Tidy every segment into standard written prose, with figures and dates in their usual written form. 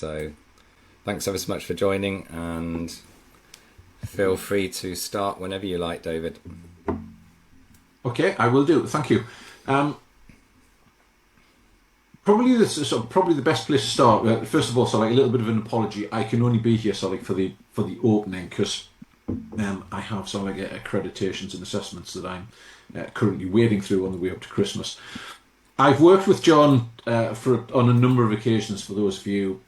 So thanks ever so much for joining, and feel free to start whenever you like, David. Okay, I will do. Thank you. Probably the best place to start. First of all, a little bit of an apology. I can only be here for the opening because I have accreditations and assessments that I'm currently wading through on the way up to Christmas. I've worked with John on a number of occasions. For those of you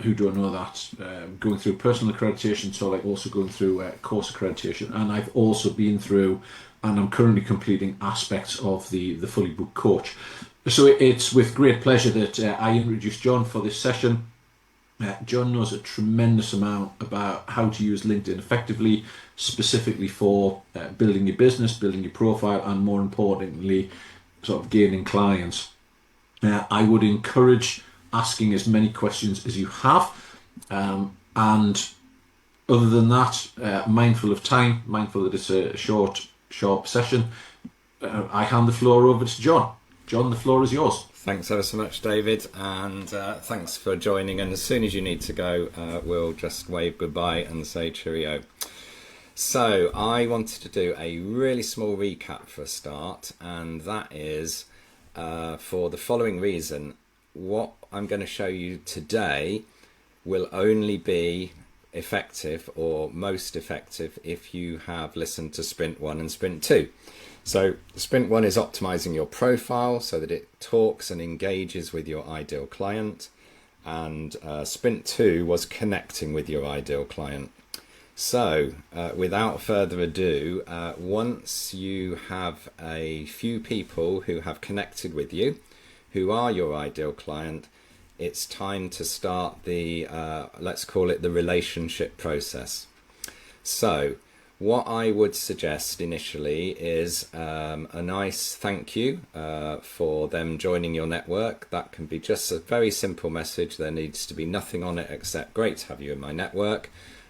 who don't know that, going through personal accreditation, also going through course accreditation, and I've also been through, and I'm currently completing aspects of the fully booked coach. So it's with great pleasure that I introduce John for this session. John knows a tremendous amount about how to use LinkedIn effectively, specifically for building your business, building your profile, and more importantly, gaining clients. I would encourage asking as many questions as you have, and other than that, mindful of time, mindful that it's a short, sharp session, I hand the floor over to John. John, the floor is yours. Thanks ever so much, David, and thanks for joining. And as soon as you need to go, we'll just wave goodbye and say cheerio. So I wanted to do a really small recap for a start, and that is for the following reason. What I'm going to show you today will only be effective, or most effective, if you have listened to Sprint 1 and Sprint 2. So Sprint 1 is optimizing your profile so that it talks and engages with your ideal client, and Sprint 2 was connecting with your ideal client. So without further ado, once you have a few people who have connected with you, who are your ideal client, it's time to start the, let's call it the relationship process. So what I would suggest initially is a nice thank you for them joining your network. That can be just a very simple message. There needs to be nothing on it except great to have you in my network.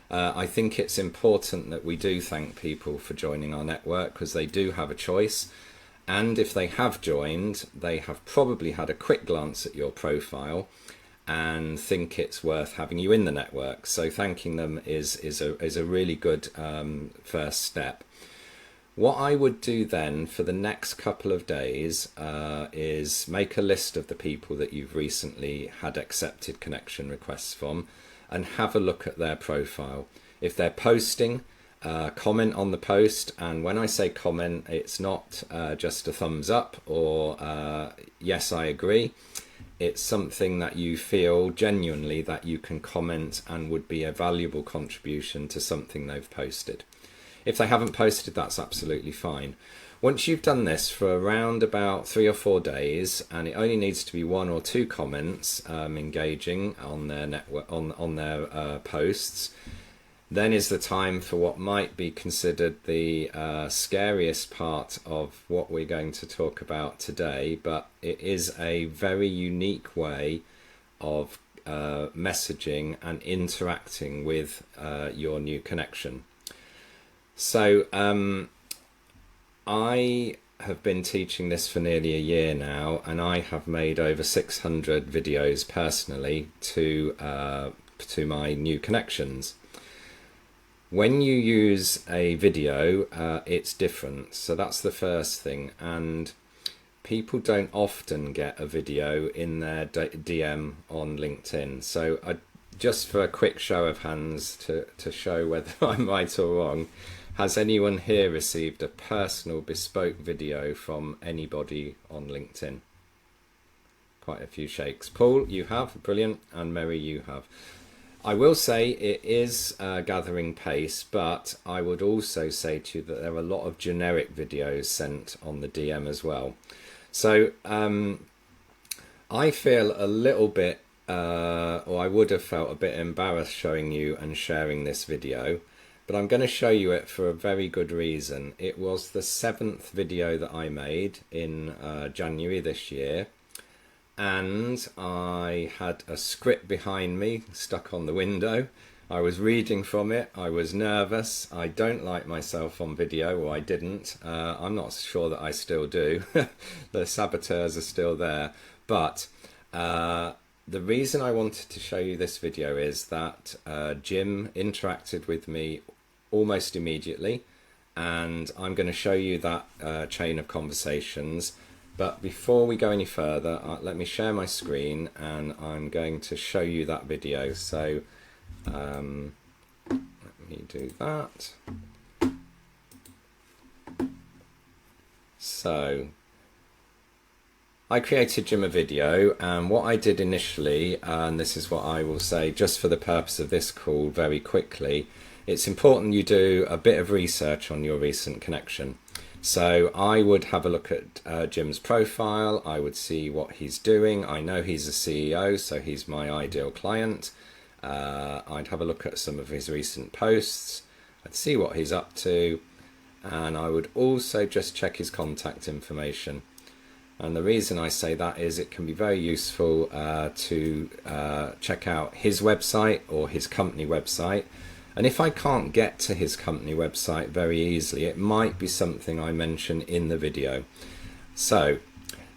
I think it's important that we do thank people for joining our network because they do have a choice. And if they have joined, they have probably had a quick glance at your profile and think it's worth having you in the network. So thanking them is a really good first step. What I would do then for the next couple of days is make a list of the people that you've recently had accepted connection requests from and have a look at their profile. If they're posting, comment on the post, and when I say comment, it's not just a thumbs up or yes, I agree. It's something that you feel genuinely that you can comment and would be a valuable contribution to something they've posted. If they haven't posted, that's absolutely fine. Once you've done this for around about 3 or 4 days, and it only needs to be 1 or 2 comments engaging on their network, on their posts, then is the time for what might be considered the scariest part of what we're going to talk about today, but it is a very unique way of messaging and interacting with your new connection. So I have been teaching this for nearly a year now, and I have made over 600 videos personally to my new connections. When you use a video, it's different. So that's the first thing. And people don't often get a video in their DM on LinkedIn. So just for a quick show of hands to show whether I'm right or wrong, has anyone here received a personal bespoke video from anybody on LinkedIn? Quite a few shakes. Paul, you have. Brilliant. And Mary, you have. I will say it is gathering pace, but I would also say to you that there are a lot of generic videos sent on the DM as well. So I feel a little bit, or I would have felt a bit embarrassed showing you and sharing this video, but I'm going to show you it for a very good reason. It was the 7th video that I made in January this year. And I had a script behind me stuck on the window. I was reading from it. I was nervous. I don't like myself on video, or I didn't. I'm not sure that I still do. The saboteurs are still there. But The reason I wanted to show you this video is that Jim interacted with me almost immediately, and I'm going to show you that chain of conversations. But before we go any further, let me share my screen and I'm going to show you that video. So let me do that. So I created Jim a video, and what I did initially, and this is what I will say just for the purpose of this call very quickly, it's important you do a bit of research on your recent connection. So I would have a look at Jim's profile, I would see what he's doing. I know he's a CEO, so he's my ideal client. I'd have a look at some of his recent posts, I'd see what he's up to, and I would also just check his contact information. And the reason I say that is it can be very useful to check out his website or his company website. And if I can't get to his company website very easily, it might be something I mention in the video. So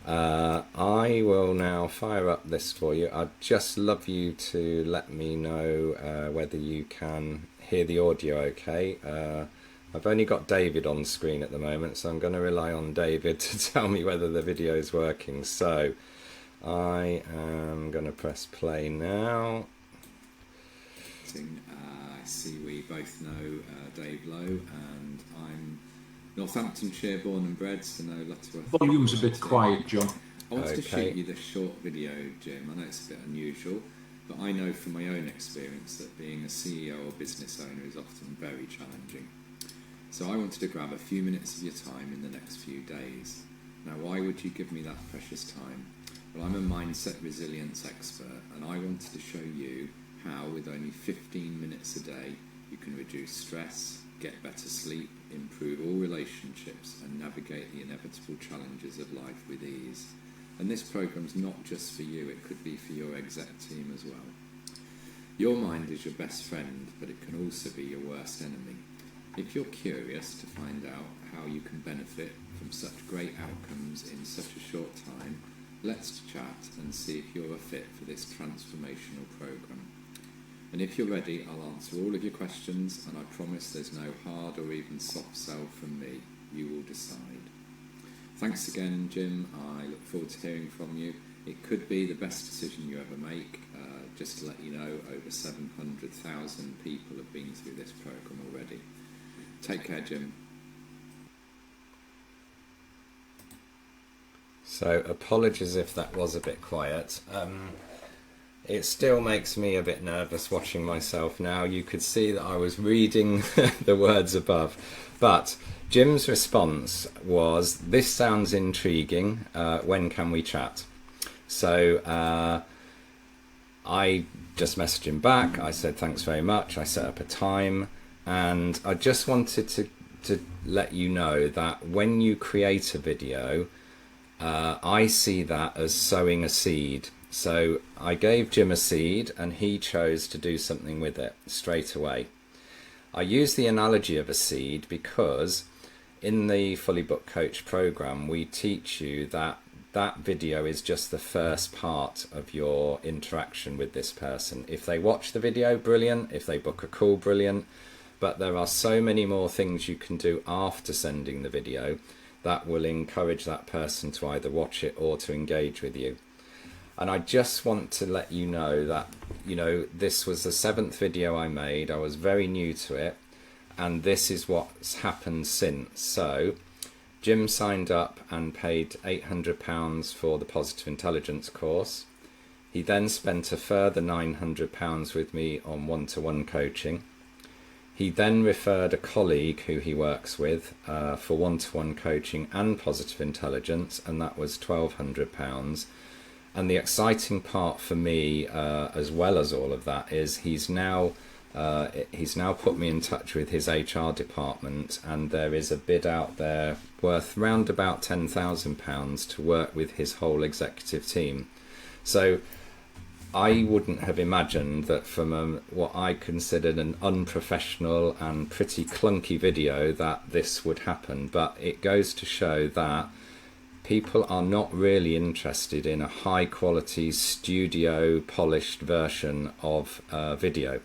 I will now fire up this for you. I'd just love you to let me know whether you can hear the audio okay. I've only got David on screen at the moment, so I'm going to rely on David to tell me whether the video is working. So I am going to press play now. I see we both know Dave Lowe, and I'm Northamptonshire born and bred, so no Lutterworth. Volume's a bit quiet, John. I wanted to shoot you this short video, Jim. I know it's a bit unusual, but I know from my own experience that being a CEO or business owner is often very challenging. So I wanted to grab a few minutes of your time in the next few days. Now, why would you give me that precious time? Well, I'm a mindset resilience expert, and I wanted to show you how, with only 15 minutes a day, you can reduce stress, get better sleep, improve all relationships, and navigate the inevitable challenges of life with ease. And this program's not just for you, it could be for your exec team as well. Your mind is your best friend, but it can also be your worst enemy. If you're curious to find out how you can benefit from such great outcomes in such a short time, let's chat and see if you're a fit for this transformational program. And if you're ready, I'll answer all of your questions, and I promise there's no hard or even soft sell from me. You will decide. Thanks again, Jim. I look forward to hearing from you. It could be the best decision you ever make. Just to let you know, over 700,000 people have been through this program already. Take care, Jim. So apologies if that was a bit quiet. It still makes me a bit nervous watching myself now. You could see that I was reading the words above. But Jim's response was, "This sounds intriguing. When can we chat?" So I just messaged him back. I said, "Thanks very much." I set up a time. And I just wanted to let you know that when you create a video, I see that as sowing a seed. So I gave Jim a seed and he chose to do something with it straight away. I use the analogy of a seed because in the Fully Booked Coach program, we teach you that that video is just the first part of your interaction with this person. If they watch the video, brilliant. If they book a call, brilliant. But there are so many more things you can do after sending the video that will encourage that person to either watch it or to engage with you. And I just want to let you know that, you know, this was the 7th video I made. I was very new to it, and this is what's happened since. So Jim signed up and paid £800 for the Positive Intelligence course. He then spent a further £900 with me on one-to-one coaching. He then referred a colleague who he works with for one-to-one coaching and Positive Intelligence, and that was £1,200. And the exciting part for me, as well as all of that, is he's now put me in touch with his HR department, and there is a bid out there worth round about £10,000 to work with his whole executive team. So I wouldn't have imagined that from what I considered an unprofessional and pretty clunky video that this would happen, but it goes to show that people are not really interested in a high quality studio polished version of video.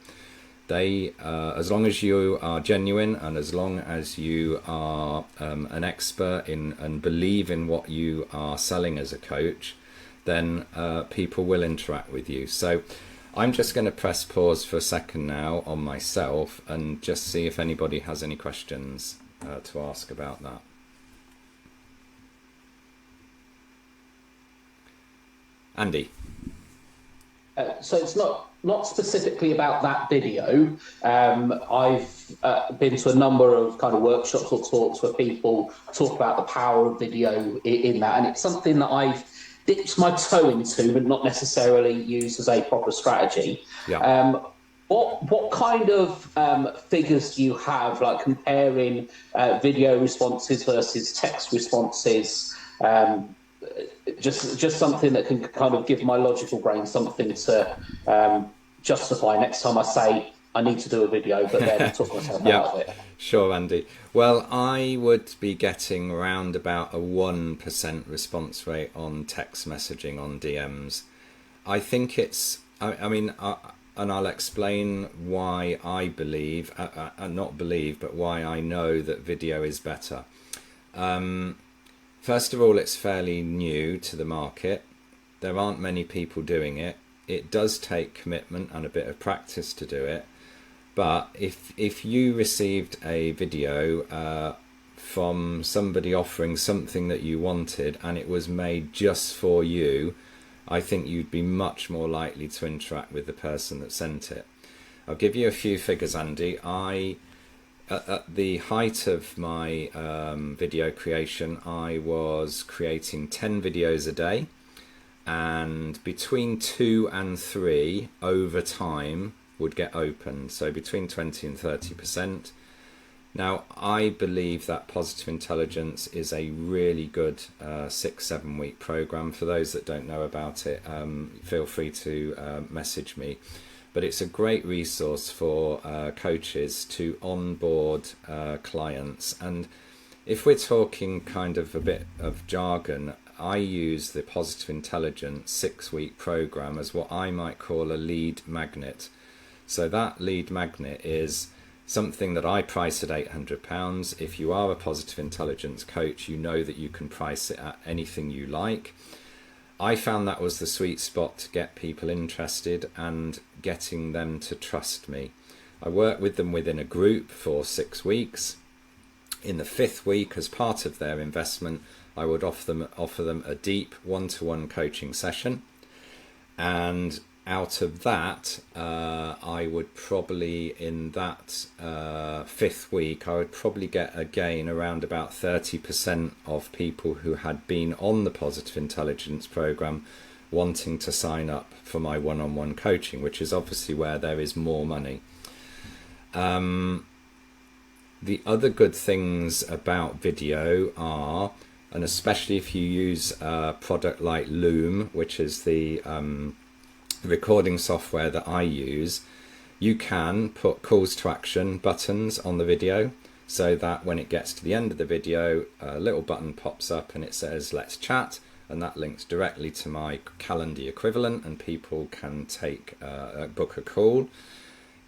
They, as long as you are genuine and as long as you are an expert in and believe in what you are selling as a coach, then people will interact with you. So I'm just going to press pause for a second now on myself and just see if anybody has any questions to ask about that. Andy. So it's not specifically about that video. I've been to a number of kind of workshops or talks where people talk about the power of video in that, and it's something that I've dipped my toe into, but not necessarily used as a proper strategy. Yeah. What kind of figures do you have, like comparing video responses versus text responses? Just something that can kind of give my logical brain something to justify next time I say I need to do a video, but then talk myself out of it. Sure, Andy. Well, I would be getting around about a 1% response rate on text messaging on DMs. I think it's, and I'll explain why I believe, not believe, but why I know that video is better. First of all, it's fairly new to the market. There aren't many people doing it. It does take commitment and a bit of practice to do it. But if you received a video from somebody offering something that you wanted and it was made just for you, I think you'd be much more likely to interact with the person that sent it. I'll give you a few figures, Andy. At the height of my video creation, I was creating 10 videos a day, and between 2 and 3 over time would get opened, so between 20 and 30%. Now, I believe that Positive Intelligence is a really good 6-7 week program. For those that don't know about it, feel free to message me. But it's a great resource for coaches to onboard clients. And if we're talking kind of a bit of jargon, I use the Positive Intelligence 6-week program as what I might call a lead magnet. So that lead magnet is something that I price at £800. If you are a Positive Intelligence coach, you know that you can price it at anything you like. I found that was the sweet spot to get people interested and getting them to trust me. I worked with them within a group for 6 weeks. In the 5th week, as part of their investment, I would offer them a deep one-to-one coaching session. And out of that, I would probably, in that 5th week, I would probably get a gain around about 30% of people who had been on the Positive Intelligence program wanting to sign up for my one-on-one coaching, which is obviously where there is more money. The other good things about video are, and especially if you use a product like Loom, which is the recording software that I use, you can put calls to action buttons on the video so that when it gets to the end of the video, a little button pops up and it says let's chat, and that links directly to my Calendly equivalent and people can book a call.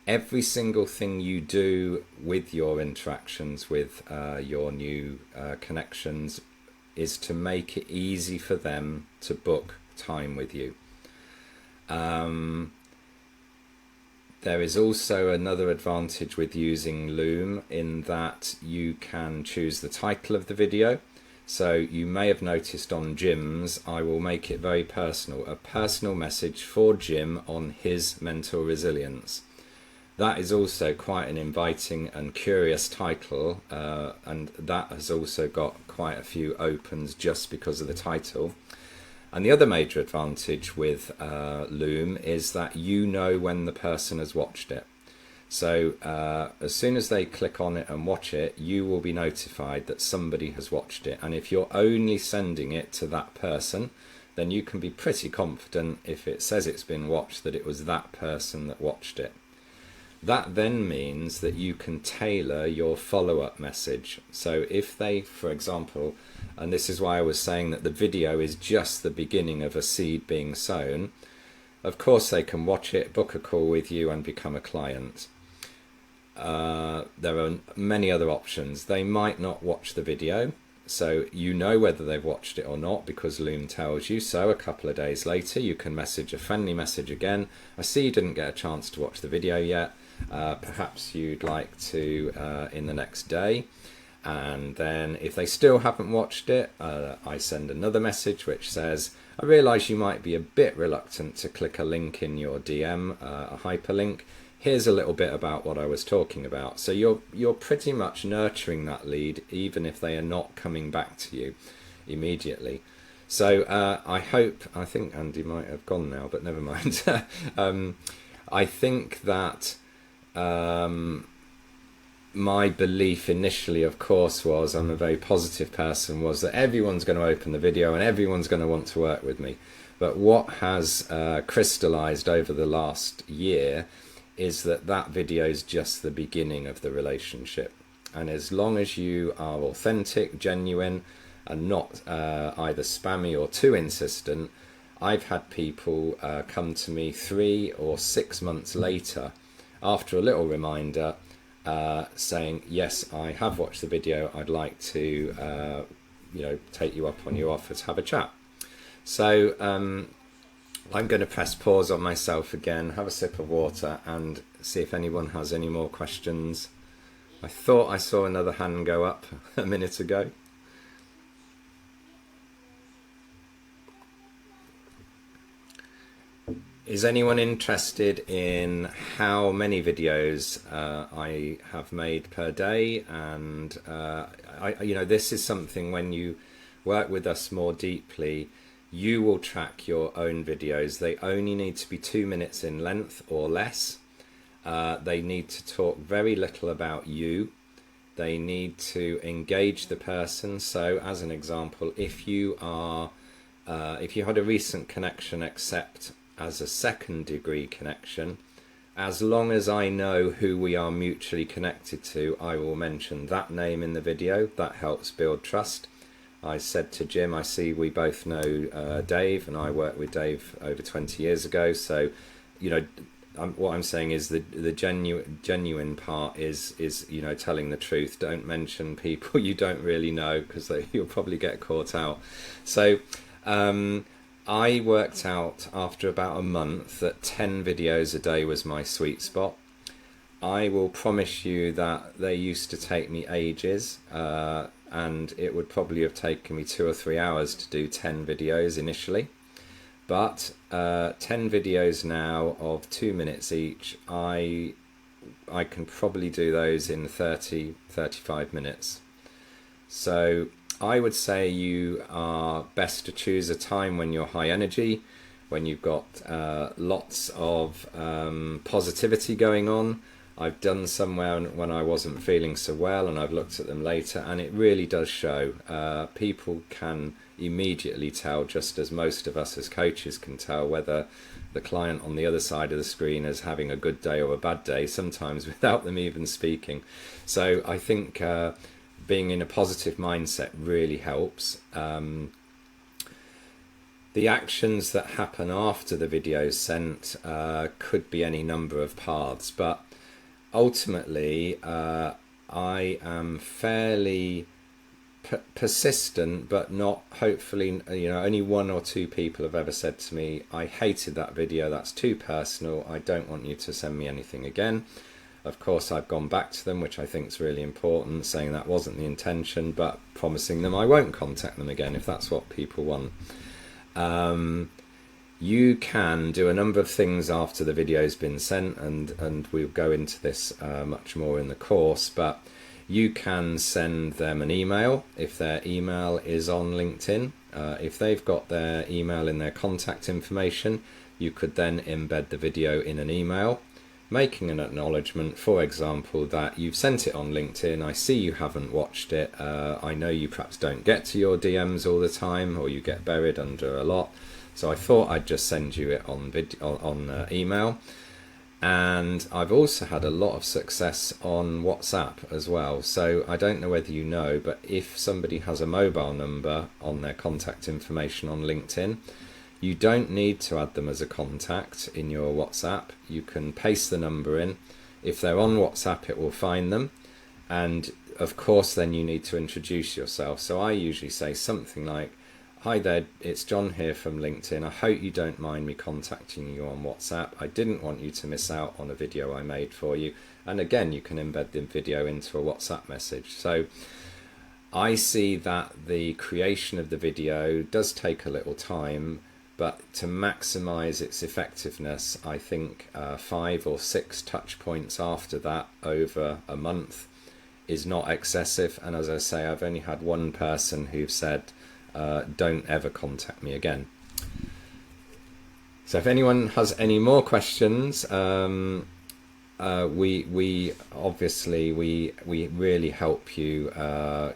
Every single thing you do with your interactions with your new connections is to make it easy for them to book time with you. There is also another advantage with using Loom in that you can choose the title of the video. So you may have noticed on Jim's, I will make it very personal, a personal message for Jim on his mental resilience. That is also quite an inviting and curious title, and that has also got quite a few opens just because of the title. And the other major advantage with Loom is that you know when the person has watched it. So as soon as they click on it and watch it, you will be notified that somebody has watched it. And if you're only sending it to that person, then you can be pretty confident if it says it's been watched that it was that person that watched it. That then means that you can tailor your follow-up message. So if they, for example, and this is why I was saying that the video is just the beginning of a seed being sown, of course they can watch it, book a call with you and become a client. There are many other options. They might not watch the video, so you know whether they've watched it or not because Loom tells you. So a couple of days later you can message a friendly message again. I see you didn't get a chance to watch the video yet. Perhaps you'd like to in the next day. And then if they still haven't watched it, I send another message which says, I realise you might be a bit reluctant to click a link in your DM, a hyperlink. Here's a little bit about what I was talking about. So you're pretty much nurturing that lead even if they are not coming back to you immediately. So I think Andy might have gone now, but never mind. I think that my belief initially, of course, was, I'm a very positive person, was that everyone's going to open the video and everyone's going to want to work with me. But what has crystallized over the last year is that video is just the beginning of the relationship. And as long as you are authentic, genuine, and not either spammy or too insistent, I've had people come to me 3 or 6 months later after a little reminder saying, yes, I have watched the video, I'd like to take you up on your offer to have a chat. So I'm going to press pause on myself again, have a sip of water and see if anyone has any more questions. I thought I saw another hand go up a minute ago. Is anyone interested in how many videos I have made per day? And this is something, when you work with us more deeply, you will track your own videos. They only need to be 2 minutes in length or less. They need to talk very little about you. They need to engage the person. So as an example, if you had a recent connection accept as a second degree connection, as long as I know who we are mutually connected to, I will mention that name in the video. That helps build trust. I said to Jim, I see we both know Dave, and I worked with Dave over 20 years ago. So, what I'm saying is the genuine part is telling the truth. Don't mention people you don't really know, because you'll probably get caught out. So I worked out after about a month that 10 videos a day was my sweet spot. I will promise you that they used to take me ages, and it would probably have taken me 2 or 3 hours to do 10 videos initially. But 10 videos now of 2 minutes each, I can probably do those in 35 minutes. So I would say you are best to choose a time when you're high energy, when you've got lots of positivity going on. I've done some when I wasn't feeling so well, and I've looked at them later, and it really does show. People can immediately tell, just as most of us as coaches can tell, whether the client on the other side of the screen is having a good day or a bad day, sometimes without them even speaking. So I think being in a positive mindset really helps. The actions that happen after the video is sent could be any number of paths, but ultimately I am fairly persistent, but not, hopefully, only 1 or 2 people have ever said to me, I hated that video, that's too personal, I don't want you to send me anything again. Of course, I've gone back to them, which I think is really important, saying that wasn't the intention, but promising them I won't contact them again if that's what people want. You can do a number of things after the video's been sent, and we'll go into this much more in the course, but you can send them an email if their email is on LinkedIn. If they've got their email in their contact information, you could then embed the video in an email, making an acknowledgement, for example, that you've sent it on LinkedIn. I see you haven't watched it. I know you perhaps don't get to your DMs all the time, or you get buried under a lot. So I thought I'd just send you it on email. And I've also had a lot of success on WhatsApp as well. So I don't know whether you know, but if somebody has a mobile number on their contact information on LinkedIn, you don't need to add them as a contact in your WhatsApp. You can paste the number in. If they're on WhatsApp, it will find them. And of course, then you need to introduce yourself. So I usually say something like, "Hi there, it's John here from LinkedIn. I hope you don't mind me contacting you on WhatsApp. I didn't want you to miss out on a video I made for you." And again, you can embed the video into a WhatsApp message. So I see that the creation of the video does take a little time, but to maximize its effectiveness, I think 5 or 6 touch points after that over a month is not excessive. And as I say, I've only had one person who said, don't ever contact me again. So if anyone has any more questions, we obviously really help you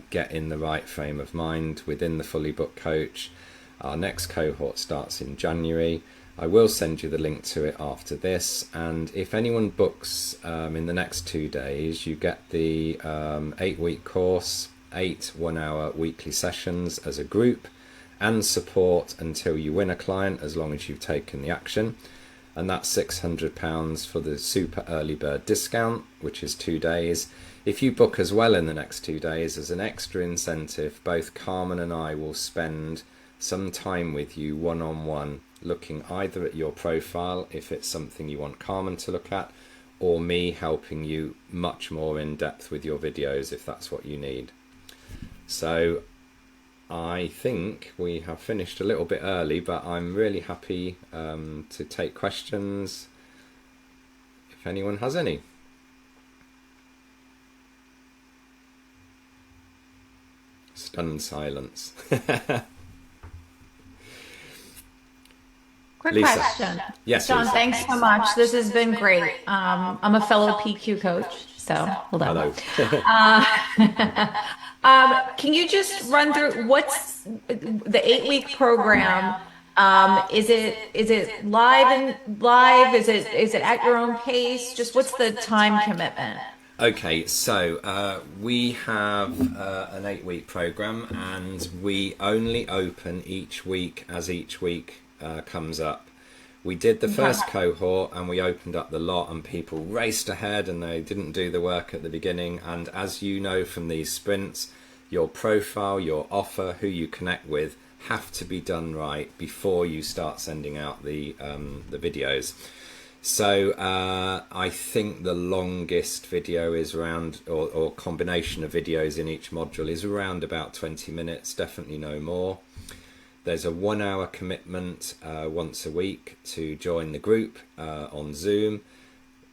get in the right frame of mind within the Fully Booked Coach. Our next cohort starts in January. I will send you the link to it after this, and if anyone books in the next 2 days, you get the 8-week course, 8 1-hour weekly sessions as a group, and support until you win a client, as long as you've taken the action. And that's £600 for the super early bird discount, which is 2 days. If you book as well in the next 2 days, as an extra incentive, both Carmen and I will spend some time with you one-on-one, looking either at your profile, if it's something you want Carmen to look at, or me helping you much more in depth with your videos, if that's what you need. So I think we have finished a little bit early, but I'm really happy to take questions if anyone has any. Stunned silence. Quick Lisa. question. Yes, John, Lisa. thanks so much. This has been great. I'm a fellow PQ coach, so hold on. Hello. Can you just run through what's the 8-week program? Is it live? Is it at your own pace? Just what's the time commitment? Okay, so we have an 8-week program, and we only open each week as each week comes up. We did the first cohort and we opened up the lot, and people raced ahead and they didn't do the work at the beginning. And as you know from these sprints, your profile, your offer, who you connect with have to be done right before you start sending out the videos. So I think the longest video is around, or combination of videos in each module is around about 20 minutes, definitely no more. There's a 1-hour commitment once a week to join the group on Zoom.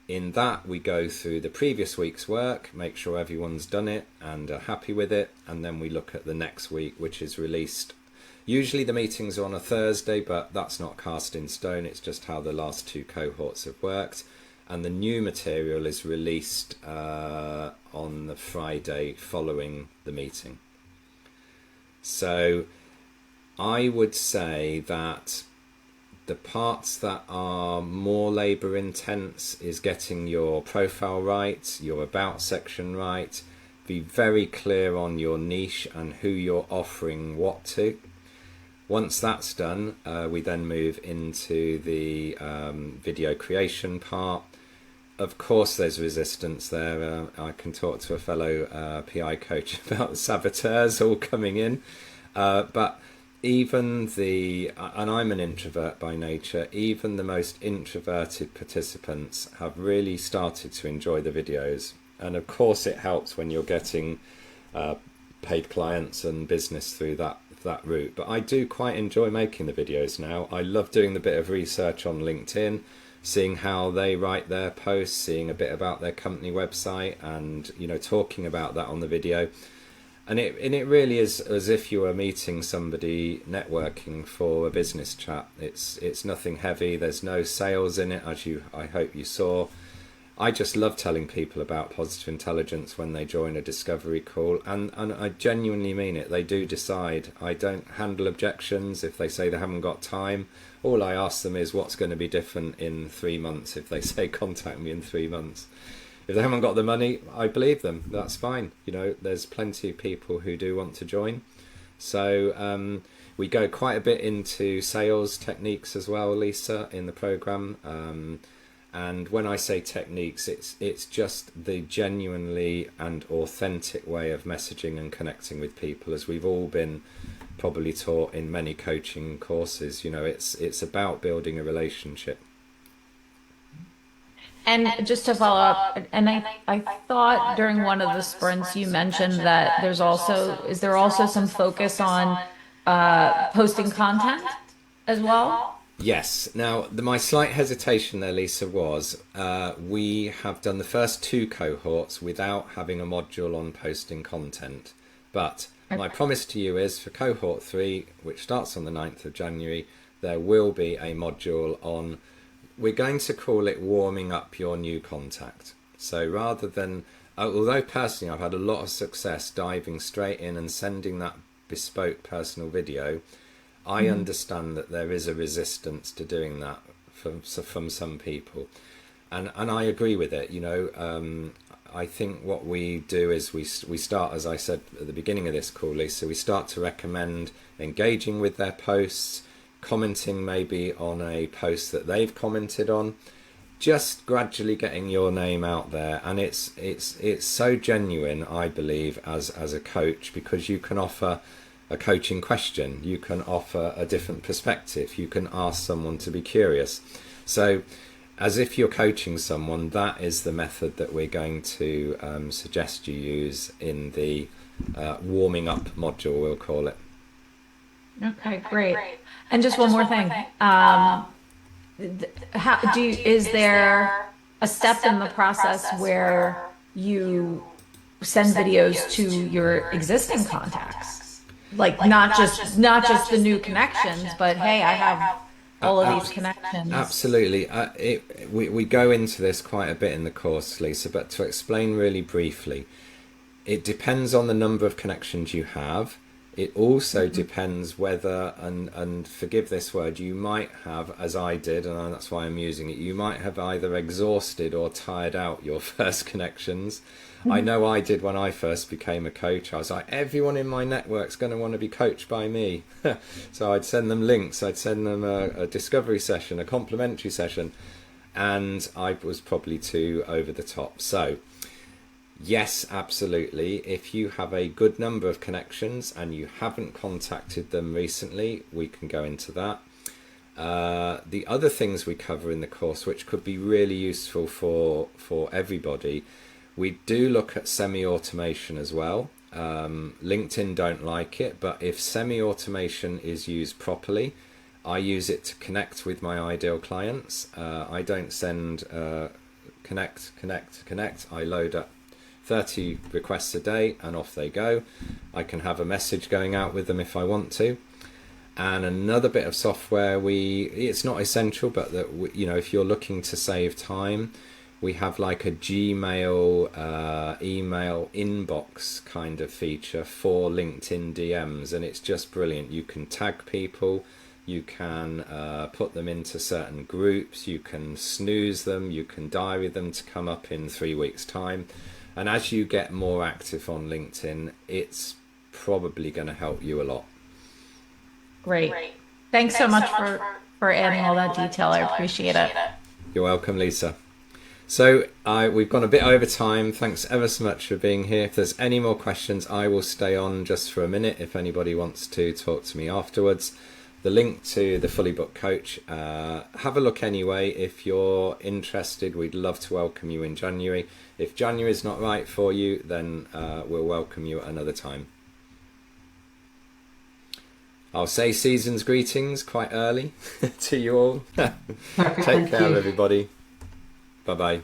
In that, we go through the previous week's work, make sure everyone's done it and are happy with it, and then we look at the next week, which is released. Usually the meetings are on a Thursday, but that's not cast in stone. It's just how the last 2 cohorts have worked. And the new material is released on the Friday following the meeting. So I would say that the parts that are more labour intense is getting your profile right, your about section right, be very clear on your niche and who you're offering what to. Once that's done, we then move into the video creation part. Of course, there's resistance there. I can talk to a fellow PI coach about the saboteurs all coming in. But even and I'm an introvert by nature, even the most introverted participants have really started to enjoy the videos. And of course, it helps when you're getting paid clients and business through that route. But I do quite enjoy making the videos now. I love doing the bit of research on LinkedIn, seeing how they write their posts, seeing a bit about their company website, and talking about that on the video. And it really is as if you were meeting somebody, networking for a business chat. It's nothing heavy. There's no sales in it, as I hope you saw. I just love telling people about positive intelligence when they join a discovery call, and I genuinely mean it. They do decide. I don't handle objections if they say they haven't got time. All I ask them is what's going to be different in 3 months if they say contact me in 3 months. If they haven't got the money, I believe them. That's fine. You know, there's plenty of people who do want to join. So we go quite a bit into sales techniques as well, Lisa, in the program. And when I say techniques, it's just the genuinely and authentic way of messaging and connecting with people, as we've all been probably taught in many coaching courses. You know, it's about building a relationship. And just to follow up, and I thought during one of the sprints you mentioned that is there also some focus on posting content as well? Yes. Now, my slight hesitation there, Lisa, was we have done the first 2 cohorts without having a module on posting content. But my promise to you is for cohort 3, which starts on the 9th of January, there will be a module on, we're going to call it warming up your new contact. So rather than, although personally I've had a lot of success diving straight in and sending that bespoke personal video, I understand that there is a resistance to doing that from some people, and I agree with it. You know, I think what we do is we start, as I said at the beginning of this call, Lisa, we start to recommend engaging with their posts, commenting maybe on a post that they've commented on, just gradually getting your name out there. And it's so genuine, I believe, as a coach, because you can offer a coaching question, you can offer a different perspective, you can ask someone to be curious. So as if you're coaching someone, that is the method that we're going to suggest you use in the warming up module, we'll call it. Okay, great. And just one more thing. Is there a step in the process where you send videos to your existing contacts? Like not just the new connections, but hey, I have all of these connections. Absolutely. We go into this quite a bit in the course, Lisa, but to explain really briefly, it depends on the number of connections you have. It also depends whether, and forgive this word, you might have, as I did, and that's why I'm using it, you might have either exhausted or tired out your first connections. I know I did when I first became a coach. I was like, everyone in my network's going to want to be coached by me. So I'd send them links, I'd send them a discovery session, a complimentary session, and I was probably too over the top. So yes, absolutely. If you have a good number of connections and you haven't contacted them recently, we can go into that. The other things we cover in the course, which could be really useful for everybody, we do look at semi-automation as well. LinkedIn don't like it, but if semi-automation is used properly, I use it to connect with my ideal clients. I don't send connect. I load up 30 requests a day and off they go. I can have a message going out with them if I want to. And another bit of software, it's not essential, but that you know, if you're looking to save time, we have like a Gmail email inbox kind of feature for LinkedIn DMs, and it's just brilliant. You can tag people, you can put them into certain groups, you can snooze them, you can diary them to come up in 3 weeks' time. And as you get more active on LinkedIn, it's probably going to help you a lot. Great. Thanks so much for adding all that detail. I appreciate it. You're welcome, Lisa. So we've gone a bit over time. Thanks ever so much for being here. If there's any more questions, I will stay on just for a minute if anybody wants to talk to me afterwards. The link to the Fully Booked Coach, have a look anyway. If you're interested, we'd love to welcome you in January. If January is not right for you, then we'll welcome you at another time. I'll say season's greetings quite early to you all. Take care, everybody. Bye-bye.